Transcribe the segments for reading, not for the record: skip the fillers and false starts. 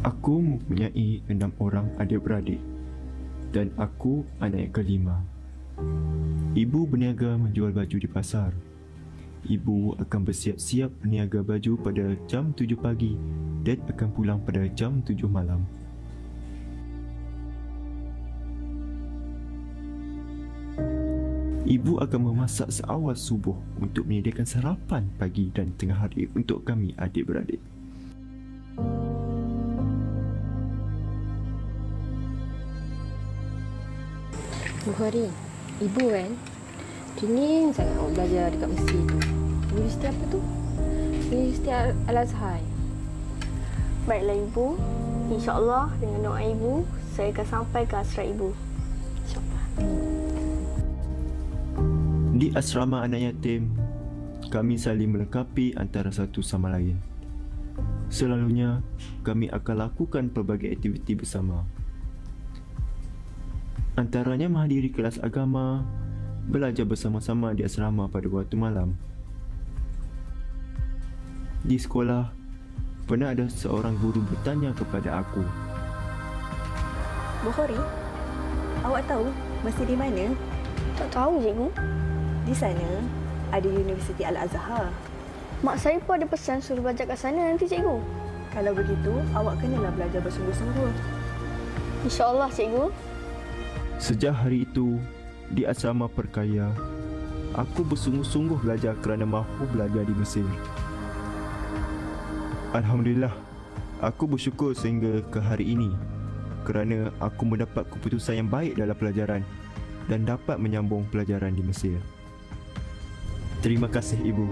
Aku mempunyai 6 orang adik-beradik dan aku anak yang kelima. Ibu berniaga menjual baju di pasar. Ibu akan bersiap-siap berniaga baju pada jam 7 pagi dan akan pulang pada jam 7 malam. Ibu akan memasak seawal subuh untuk menyediakan sarapan pagi dan tengah hari untuk kami adik-beradik. Bukhari, ibu kan? Dingin sangat awak belajar dekat Mesir tu. Universiti apa tu? Universiti Al-Azhar. Baiklah Ibu, insya-Allah dengan doa Ibu, saya akan sampai ke asrama Ibu. InsyaAllah. Di asrama anak yatim, kami saling melengkapi antara satu sama lain. Selalunya, kami akan lakukan pelbagai aktiviti bersama. Antaranya menghadiri kelas agama, belajar bersama-sama di asrama pada waktu malam. Di sekolah, pernah ada seorang guru bertanya kepada aku, Bukhari, awak tahu masih di mana? Tak tahu Cikgu. Di sana ada Universiti Al-Azhar. Mak saya pun ada pesan suruh belajar kat sana nanti Cikgu. Kalau begitu, awak kenalah belajar bersungguh-sungguh. InsyaAllah Cikgu. sejak hari itu, di asrama Perkaya, aku bersungguh-sungguh belajar kerana mahu belajar di Mesir. Alhamdulillah, aku bersyukur sehingga ke hari ini kerana aku mendapat keputusan yang baik dalam pelajaran dan dapat menyambung pelajaran di Mesir. Terima kasih Ibu.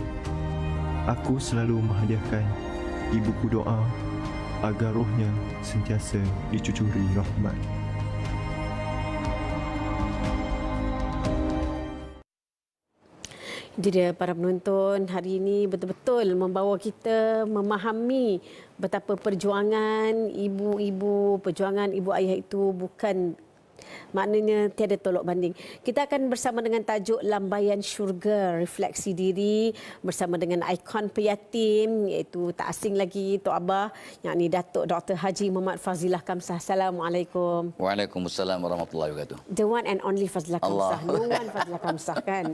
Aku selalu menghadiahkan ibuku doa agar rohnya sentiasa dicucuri rahmat. Itu dia para penonton, hari ini betul-betul membawa kita memahami betapa perjuangan ibu-ibu, perjuangan ibu ayah itu bukan maknanya tiada tolok banding. Kita akan bersama dengan tajuk Lambaian Syurga, Refleksi Diri bersama dengan ikon peyatim iaitu tak asing lagi Tok Abah, yakni Datuk Dr. Haji Muhammad Fazilah Kamsah. Assalamualaikum. Waalaikumsalam warahmatullahi wabarakatuh. The one and only Fazilah Kamsah. No one Fazilah Kamsah kan.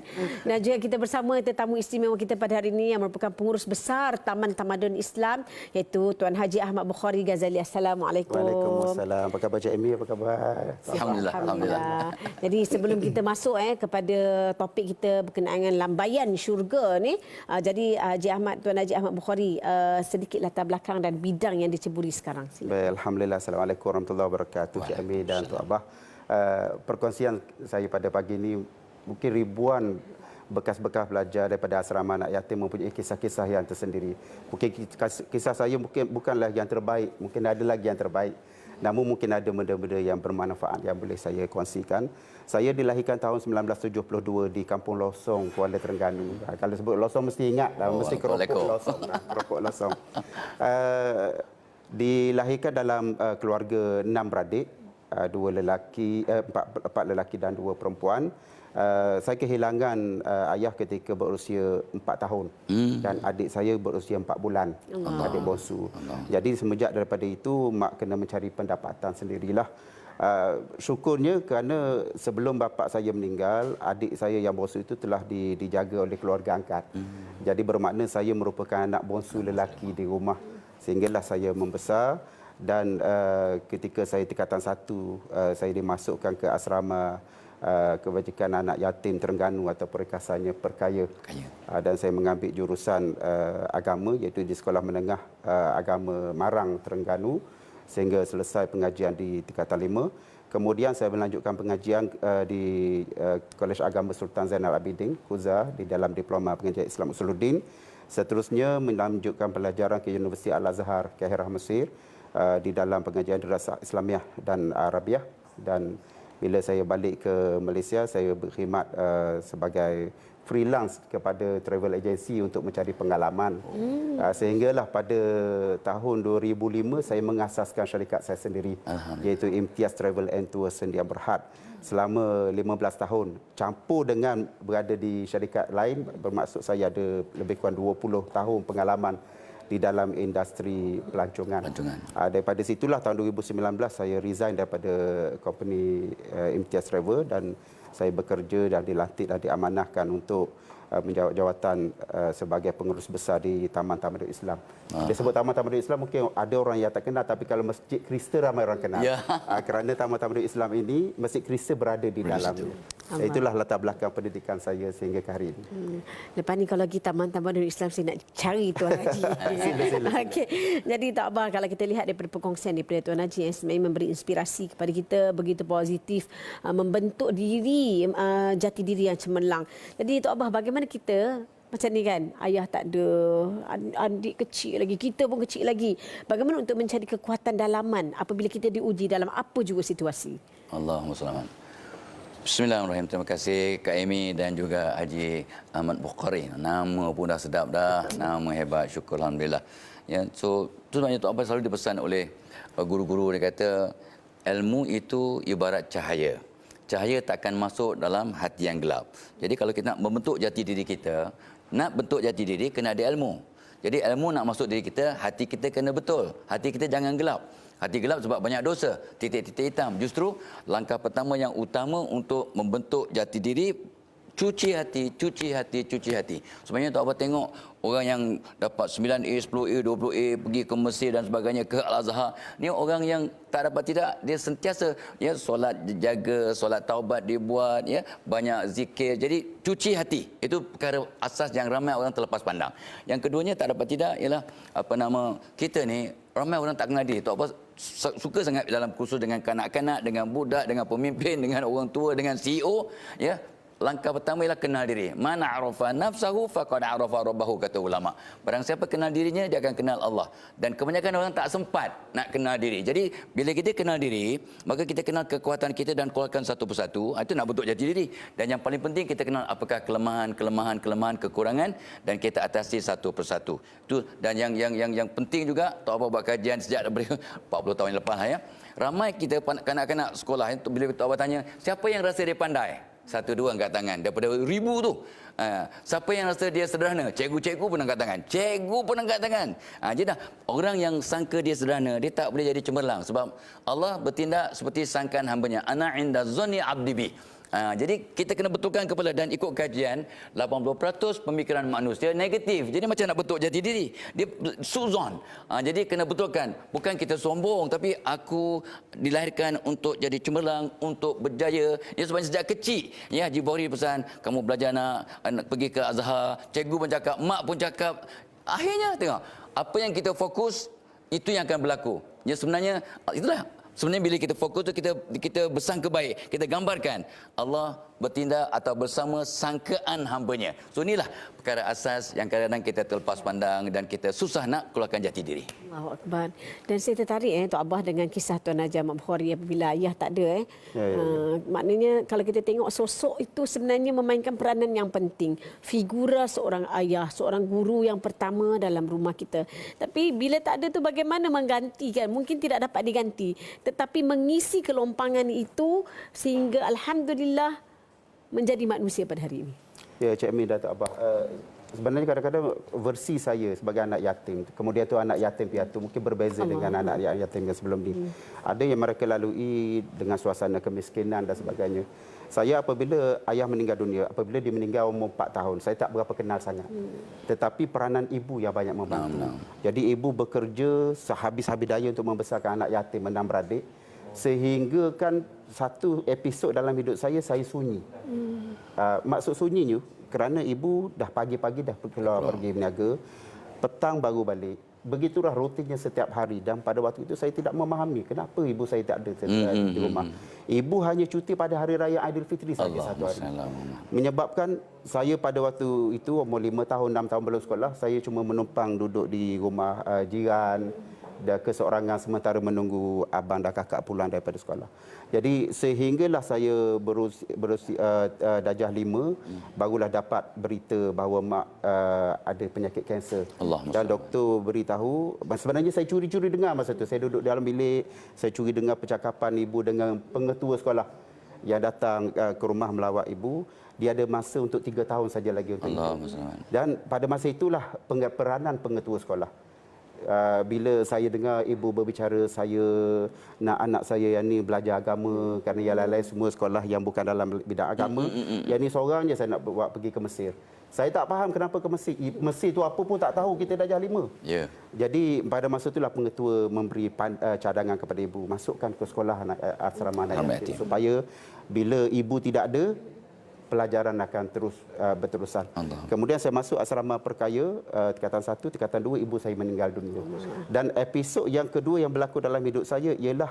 Dan juga kita bersama tetamu istimewa kita pada hari ini yang merupakan pengurus besar Taman Tamadun Islam iaitu Tuan Haji Ahmad Bukhari Ghazali. Assalamualaikum. Waalaikumsalam. Apa khabar Cik Amy? Apa khabar? Alhamdulillah. Jadi sebelum kita masuk kepada topik kita berkenaan dengan lambaian syurga ni, jadi Tuan Haji Ahmad Bukhari, sedikit latar belakang dan bidang yang diceburi sekarang. Baik, Alhamdulillah. Assalamualaikum warahmatullahi wabarakatuh Cik Amy dan Tok Abah. Perkongsian saya pada pagi ini mungkin ribuan bekas-bekas belajar daripada asrama anak yatim mempunyai kisah-kisah yang tersendiri. Mungkin kisah saya mungkin bukanlah yang terbaik, mungkin ada lagi yang terbaik. Namun mungkin ada benda-benda yang bermanfaat yang boleh saya kongsikan. Saya dilahirkan tahun 1972 di Kampung Losong, Kuala Terengganu. Kalau sebut Losong mesti ingat, mesti keropok Losong. Keropok Losong. Dilahirkan dalam keluarga 6 beradik, 4 lelaki dan 2 perempuan. Saya kehilangan ayah ketika berusia 4 tahun dan adik saya berusia 4 bulan, adik bongsu. Jadi semenjak daripada itu mak kena mencari pendapatan sendirilah. Syukurnya kerana sebelum bapa saya meninggal, adik saya yang bongsu itu telah dijaga oleh keluarga angkat. Jadi bermakna saya merupakan anak bongsu lelaki di rumah sehinggalah saya membesar. Dan ketika saya tingkatan 1, saya dimasukkan ke asrama kebajikan anak yatim Terengganu atau perikasannya Perkaya. Dan saya mengambil jurusan agama iaitu di Sekolah Menengah Agama Marang Terengganu sehingga selesai pengajian di tingkatan 5. Kemudian saya melanjutkan pengajian di Kolej Agama Sultan Zainal Abidin Kuza di dalam Diploma Pengajian Islam Usuluddin. Seterusnya melanjutkan pelajaran ke Universiti Al-Azhar Kairah Mesir di dalam pengajian Dirasah Islamiah dan Arabiah. Dan bila saya balik ke Malaysia, saya berkhidmat sebagai freelance kepada travel agency untuk mencari pengalaman. Sehinggalah pada tahun 2005 saya mengasaskan syarikat saya sendiri iaitu Imtiaz Travel and Tours Sedia Berhad. Selama 15 tahun campur dengan berada di syarikat lain, bermaksud saya ada lebih kurang 20 tahun pengalaman di dalam industri pelancongan. Daripada situlah tahun 2019 saya resign daripada company Imtiaz Travel dan saya bekerja dan dilantik dan diamanahkan untuk menjawat jawatan sebagai pengurus besar di Taman Tamadun Islam. Dia sebut Taman Tamadun Islam, mungkin ada orang yang tak kenal, tapi kalau Masjid Kristen ramai orang kenal. Kerana Taman Tamadun Islam ini, Masjid Kristen berada di dalamnya. Itulah latar belakang pendidikan saya sehingga ke hari ini. Lepas ni kalau kita Taman Tamadun Islam, saya nak cari Tuan Haji. Okey. Jadi Tok Abah, kalau kita lihat daripada perkongsian daripada Tuan Haji yang sebenarnya memberi inspirasi kepada kita begitu positif, membentuk diri, jati diri yang cemerlang. Jadi Tok Abah, bagaimana kita macam ni kan, ayah tak ada, adik kecil lagi, kita pun kecil lagi. Bagaimana untuk mencari kekuatan dalaman apabila kita diuji dalam apa juga situasi? Allahumma selamat. Bismillahirrahmanirrahim. Terima kasih Kak Amy dan juga Haji Ahmad Bukhari. Nama pun dah sedap dah, nama hebat, syukur alhamdulillah. Ya, so tu sebenarnya Tok Abah selalu dipesan oleh guru-guru, dia kata ilmu itu ibarat cahaya. Cahaya takkan masuk dalam hati yang gelap. Jadi kalau kita nak membentuk jati diri kita, nak bentuk jati diri kena ada ilmu. Jadi ilmu nak masuk diri kita, hati kita kena betul. Hati kita jangan gelap. Hati gelap sebab banyak dosa, titik-titik hitam. Justru langkah pertama yang utama untuk membentuk jati diri, cuci hati, cuci hati, cuci hati. Sebenarnya Tok Abah tengok orang yang dapat 9A, 10A, 20A, pergi ke Mesir dan sebagainya, ke Al-Azhar. Ni orang yang tak dapat tidak, dia sentiasa ya solat jaga, solat taubat dia buat, ya, banyak zikir. Jadi cuci hati itu perkara asas yang ramai orang terlepas pandang. Yang keduanya tak dapat tidak ialah kita ni ramai orang tak kenal diri. Tok Abah suka sangat dalam kursus dengan kanak-kanak, dengan budak, dengan pemimpin, dengan orang tua, dengan CEO, ya. Langkah pertama ialah kenal diri. Man arafa nafsahu faqad arafa rabbahu, kata ulama. Barang siapa kenal dirinya, dia akan kenal Allah. Dan kebanyakan orang tak sempat nak kenal diri. Jadi bila kita kenal diri, maka kita kenal kekuatan kita dan keluarkan satu persatu. Itu nak bentuk jati diri. Dan yang paling penting kita kenal apakah kelemahan, kekurangan, dan kita atasi satu persatu. Itu. Dan yang penting juga, Tok Abah buat kajian sejak daripada 40 tahun yang lepas ya. Ramai kita kanak-kanak sekolah, bila Tok Abah tanya, siapa yang rasa dia pandai? Satu dua angkat tangan daripada ribu tu. Siapa yang rasa dia sederhana? Cikgu pun angkat tangan. Cikgu pun angkat tangan. Jadi dah orang yang sangka dia sederhana, dia tak boleh jadi cemerlang sebab Allah bertindak seperti sangkaan hamba-Nya. Ana inda zanni abdi bi. Jadi kita kena betulkan kepala, dan ikut kajian 80% pemikiran manusia negatif. Jadi macam nak betul jati diri, dia suzon. Jadi kena betulkan, bukan kita sombong, tapi aku dilahirkan untuk jadi cemerlang, untuk berjaya. Ya, sebab sejak kecil ya Haji Bukhari pesan, kamu belajar nak pergi ke Azhar, cikgu pun cakap, mak pun cakap. Akhirnya tengok apa yang kita fokus itu yang akan berlaku. Ya, sebenarnya itulah. Sebenarnya bila kita fokus tu, kita bersangka baik, kita gambarkan Allah bertindak atau bersama sangkaan hamba-Nya. So inilah perkara asas yang kadang-kadang kita terlepas pandang dan kita susah nak keluarkan jati diri. Allahu Akbar. Dan saya tertarik Tok Abah dengan kisah Tuan Haji Ahmad Bukhari apabila ayah tak ada. Maknanya kalau kita tengok sosok itu sebenarnya memainkan peranan yang penting. Figura seorang ayah, seorang guru yang pertama dalam rumah kita. Tapi bila tak ada tu bagaimana menggantikan? Mungkin tidak dapat diganti. Tetapi mengisi kelompangan itu sehingga alhamdulillah menjadi manusia pada hari ini. Ya, Cik Amin, Datuk Abah. Sebenarnya kadang-kadang versi saya sebagai anak yatim, kemudian tu anak yatim piatu mungkin berbeza dengan anak yatim yang sebelum ni. Ada yang mereka lalui dengan suasana kemiskinan dan sebagainya. Saya apabila ayah meninggal dunia, apabila dia meninggal umur 4 tahun, saya tak berapa kenal sangat. Tetapi peranan ibu yang banyak membantu. Jadi ibu bekerja sehabis-habis daya untuk membesarkan anak yatim 6 beradik. Sehingga kan satu episod dalam hidup saya sunyi. Maksud sunyinya kerana ibu dah pagi-pagi dah keluar pergi berniaga, petang baru balik. Begitulah rutinnya setiap hari, dan pada waktu itu saya tidak memahami kenapa ibu saya tak ada di rumah. Ibu hanya cuti pada hari raya Aidilfitri saja satu hari. Menyebabkan saya pada waktu itu umur 5 tahun, 6 tahun belum sekolah, saya cuma menumpang duduk di rumah jiran dan keseorangan sementara menunggu abang dan kakak pulang daripada sekolah. Jadi sehinggalah saya darjah 5 barulah dapat berita bahawa mak ada penyakit kanser. Dan doktor beritahu, sebenarnya saya curi-curi dengar masa itu. Saya duduk dalam bilik, saya curi dengar percakapan ibu dengan pengetua sekolah yang datang ke rumah melawat ibu. Dia ada masa untuk 3 tahun saja lagi untuk hidup. Dan pada masa itulah peranan pengetua sekolah. Bila saya dengar ibu berbicara saya nak anak saya yang ni belajar agama kerana yang lain-lain semua sekolah yang bukan dalam bidang agama, yang ni seorang je saya nak buat pergi ke Mesir. Saya tak faham kenapa ke Mesir. Mesir tu apa pun tak tahu, kita Darjah 5. Ya. Jadi pada masa itulah pengetua memberi cadangan kepada ibu, masukkan ke sekolah asrama anak yatim supaya bila ibu tidak ada, pelajaran akan terus berterusan. Kemudian saya masuk asrama perkaya tingkatan 1, tingkatan 2 ibu saya meninggal dunia. Dan episod yang kedua yang berlaku dalam hidup saya ialah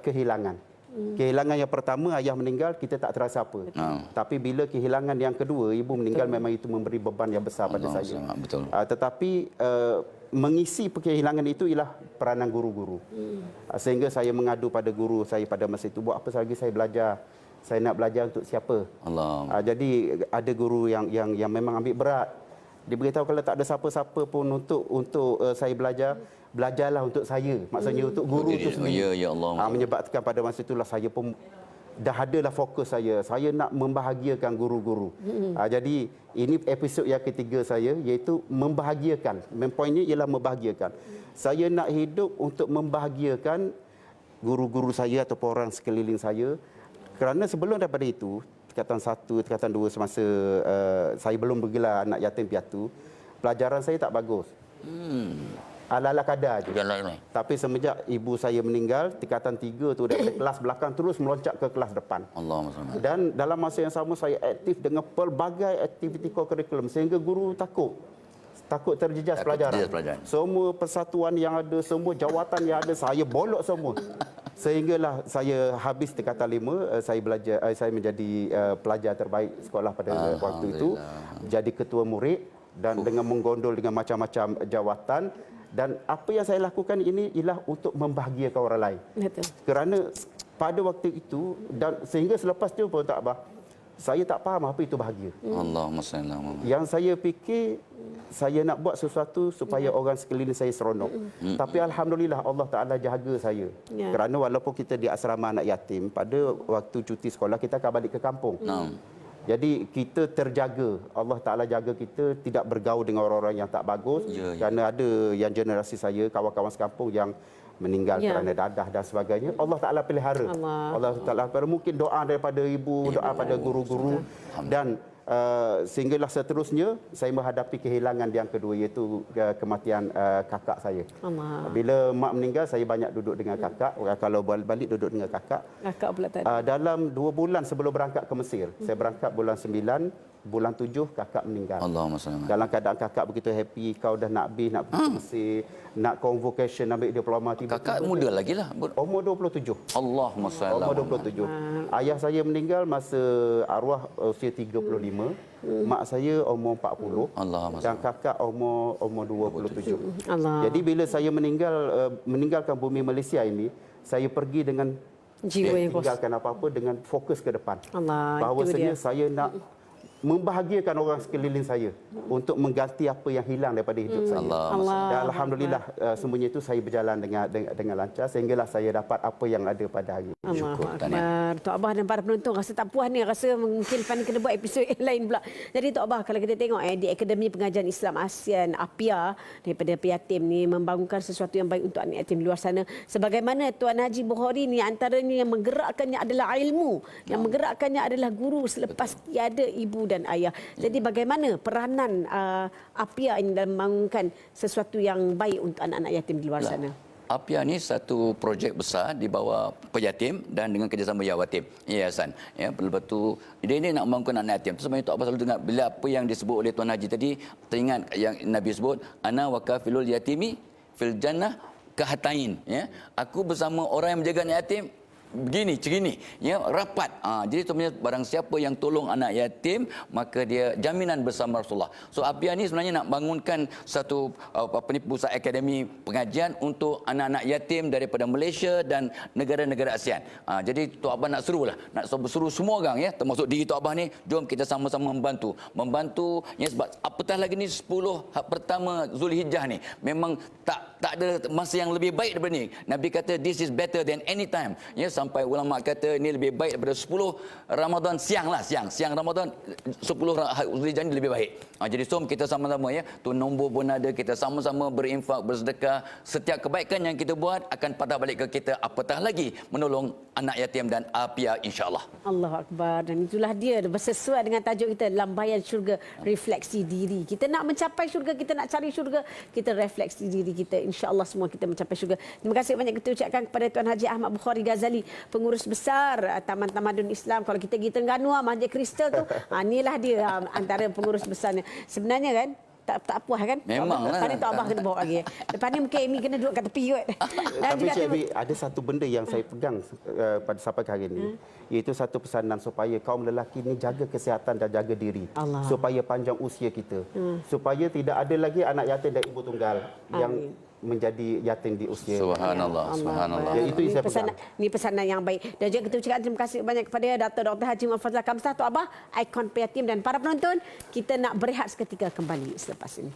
kehilangan. Kehilangan yang pertama ayah meninggal kita tak terasa apa. Tapi bila kehilangan yang kedua ibu meninggal memang itu memberi beban yang besar pada saya. Betul. Tetapi mengisi kehilangan itu ialah peranan guru-guru. Sehingga saya mengadu pada guru saya pada masa itu, buat apa lagi saya belajar? Saya nak belajar untuk siapa? Jadi ada guru yang memang ambil berat. Dia beritahu kalau tak ada siapa-siapa pun untuk saya belajar, belajarlah untuk saya. Maksudnya untuk guru itu sendiri. Ya Allah. Menyebabkan pada masa itulah saya pun dah adalah fokus saya. Saya nak membahagiakan guru-guru. Jadi ini episod yang ketiga saya, iaitu membahagiakan. Poinnya ialah membahagiakan. Saya nak hidup untuk membahagiakan guru-guru saya ataupun orang sekeliling saya. Kerana sebelum daripada itu, tingkatan 1, tingkatan 2 semasa saya belum bergelar anak yatim piatu, pelajaran saya tak bagus. Ala-ala kadar je. Tapi semenjak ibu saya meninggal, tingkatan 3 tu daripada kelas belakang terus meloncat ke kelas depan. Dan dalam masa yang sama saya aktif dengan pelbagai aktiviti kurikulum sehingga guru takut terjejas pelajaran. Semua persatuan yang ada, semua jawatan yang ada, saya bolok semua. Sehinggalah saya habis tingkatan 5, saya belajar, saya menjadi pelajar terbaik sekolah pada waktu itu, jadi ketua murid dan dengan menggondol dengan macam-macam jawatan. Dan apa yang saya lakukan ini ialah untuk membahagiakan orang lain. Betul. Kerana pada waktu itu dan sehingga selepas itu pun tak bah, saya tak faham apa itu bahagia. Allahumma salli ala Muhammad. Yang saya fikir saya nak buat sesuatu supaya orang sekeliling saya seronok. Tapi alhamdulillah Allah Taala jaga saya. Kerana walaupun kita di asrama anak yatim, pada waktu cuti sekolah kita akan balik ke kampung. Jadi kita terjaga. Allah Taala jaga kita tidak bergaul dengan orang-orang yang tak bagus. Kerana ada yang generasi saya, kawan-kawan sekampung yang meninggal kerana dadah dan sebagainya. Allah Taala pelihara. Allah Taala pelihara. Mungkin doa daripada ibu, doa pada guru-guru dan sehinggalah seterusnya saya menghadapi kehilangan yang kedua, iaitu kematian kakak saya. Bila mak meninggal saya banyak duduk dengan kakak. Kalau balik duduk dengan kakak. Kakak pula tadi. Dalam 2 bulan sebelum berangkat ke Mesir, saya berangkat bulan 9, bulan 7 kakak meninggal. Dalam keadaan kakak begitu happy, kau dah nak habis, nak pergi ke Mesir, nak convocation, ambil diploma. Kakak muda lagi lah. Umur 27. Allahumma salli. Umur 27. Ayah saya meninggal masa arwah usia 35. Mak saya umur 40. Dan kakak umur 27. Jadi bila saya meninggalkan bumi Malaysia ini, saya pergi dengan jiwa yang tinggalkan apa-apa dengan fokus ke depan. Bahawasanya saya nak membahagiakan orang sekeliling saya untuk mengganti apa yang hilang daripada hidup saya. Dan alhamdulillah semuanya itu saya berjalan dengan lancar sehinggalah saya dapat apa yang ada pada hari ini. Allahu Tok Abah dan para penonton rasa tak puas ni, rasa mungkin Fan kena buat episod yang lain pula. Jadi Tok Abah, kalau kita tengok di Akademi Pengajian Islam ASEAN APIA daripada Piatim ni membangunkan sesuatu yang baik untuk anak yatim di luar sana. Sebagaimana Tuan Haji Bukhari ni antaranya yang menggerakkannya adalah ilmu, yang menggerakkannya adalah guru selepas tiada ibu dan ayah. Jadi bagaimana peranan APIA ini dalam membangunkan sesuatu yang baik untuk anak-anak yatim di luar sana? APIA ni satu projek besar di bawah Pejatim dan dengan kerjasama Yawatim Yayasan. Ya, lepas tu dia ini nak membangunkan anak yatim. Tu sebenarnya Tok Abah selalu dengar bila apa yang disebut oleh Tuan Haji tadi, teringat yang Nabi sebut, ana wa kafilul yatimi fil jannah kahatain, ya. Aku bersama orang yang menjaga anak yatim begini, cegini, ya, rapat. Jadi sebenarnya barang siapa yang tolong anak yatim, maka dia jaminan bersama Rasulullah. So APIA ni sebenarnya nak bangunkan satu pusat akademi pengajian untuk anak-anak yatim daripada Malaysia dan negara-negara ASEAN. Jadi Tok Abah nak serulah, nak seru semua orang, ya, termasuk diri Tok Abah ni, jom kita sama-sama membantu, ya, sebab apatah lagi ni 10 pertama Zulhijjah ni memang tak ada masa yang lebih baik daripada ni. Nabi kata this is better than any time, ya, sampai ulama kata ini lebih baik daripada 10 Ramadan siang lah, siang Ramadan 10 Zulhijjah ni lebih baik. Jadi som kita sama-sama ya, tu nombor pun ada, kita sama-sama berinfak, bersedekah. Setiap kebaikan yang kita buat akan patah balik ke kita, apatah lagi menolong anak yatim dan apia insya-Allah. Allahu Akbar. Dan itulah dia bersesuai dengan tajuk kita, Lambaian Syurga, refleksi diri. Kita nak mencapai syurga, kita nak cari syurga, kita refleksi diri kita. InsyaAllah semua kita mencapai syurga. Terima kasih banyak kita ucapkan kepada Tuan Haji Ahmad Bukhari Ghazali, pengurus besar Taman Tamadun Islam. Kalau kita pergi Terengganu, Masjid Kristal tu, inilah dia antara pengurus besarnya. Sebenarnya kan, tak puas kan? Memang Lepas ni tu Abah kena bawa lagi. Lepas ni mungkin Amy kena duduk kat tepi kot. Tapi Cik Abi, ada satu benda yang saya pegang pada sampai hari ini, iaitu satu pesanan supaya kaum lelaki ni jaga kesihatan dan jaga diri. Allah. Supaya panjang usia kita. Supaya tidak ada lagi anak yatim dan ibu tunggal yang menjadi yatim di usia. Subhanallah, subhanallah. Ya, itu yang saya pegang. Ini pesanan yang baik. Dan juga kita ucapkan terima kasih banyak kepada Dr. Haji Muhammad Fazal Kamsah, Tok Abah, ikon yatim dan para penonton. Kita nak berehat seketika, kembali selepas ini.